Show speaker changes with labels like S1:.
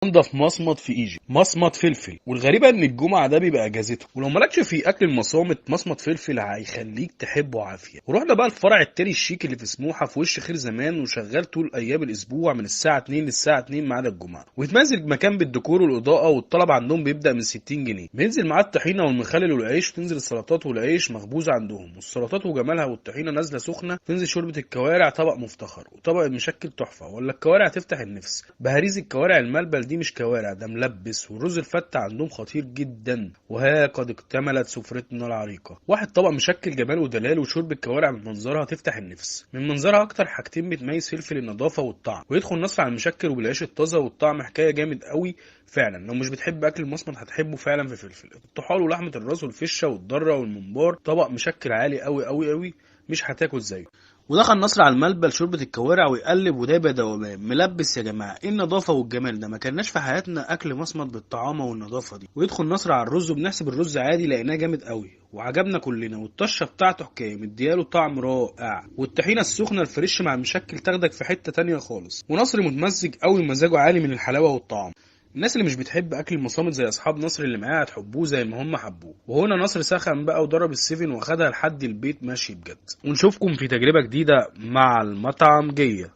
S1: انضف مصمت في ايجيبت مصمت فلفل، والغريبه ان الجمعه ده بيبقى اجازته، ولو مالكش في اكل المصامت مصمت فلفل هيخليك تحبه عافيه. ورحنا بقى الفرع التاني الشيك اللي في سموحه في وش خير زمان، وشغال طول ايام الاسبوع من الساعه 2 للساعه 2 ما عدا الجمعه، ويتميز المكان بالديكور والاضاءه، والطلب عندهم بيبدا من 60 جنيه. بينزل معاه الطحينه والمخلل والعيش، وتنزل السلطات والعيش مخبوزه عندهم، والسلطات وجمالها والطحينه نازله سخنه. تنزل شوربه الكوارع طبق مفتخر، وطبق المشكل تحفه، ولا الكوارع تفتح النفس. بهاريز الكوارع الملبل دي مش كوارع، ده ملبس. والرز الفتة عندهم خطير جدا. وها قد اكتملت سفرتنا العريقة. واحد طبق مشكل جمال ودلال، وشرب الكوارع من منظرها تفتح النفس. من منظرها اكتر حاجتين بتميز فلفل النظافة والطعم، ويدخل نصر على المشكل وبالعيش الطازة، والطعم حكاية جامد قوي فعلا. لو مش بتحب اكل المصمت هتحبه فعلا في فلفل الطحال ولحمة الراس والفشة والضرة والممبار. طبق مشكل عالي قوي قوي قوي، مش هتاكل زيه. ودخل نصر على الملبل شوربة الكوارع ويقلب ودايب دوامات ملبس. يا جماعة ايه النظافة والجمال ده؟ ما كناش في حياتنا اكل مصمت بالطعامة والنظافة دي. ويدخل نصر على الرز، وبنحسب الرز عادي لقيناه جامد قوي وعجبنا كلنا، والطشة بتاعته حكاية مدياله طعم رائع. والطحينة السخنة الفريش مع المشكل تاخدك في حتة تانية خالص. ونصر متمزج قوي، مزاجه عالي من الحلاوة والطعم. الناس اللي مش بتحب اكل المصامت زي اصحاب نصر اللي معاه هتحبوه زي ما هم حبوه. وهنا نصر سخن بقى وضرب السيفن واخدها لحد البيت ماشي بجد. ونشوفكم في تجربة جديدة مع المطعم جية.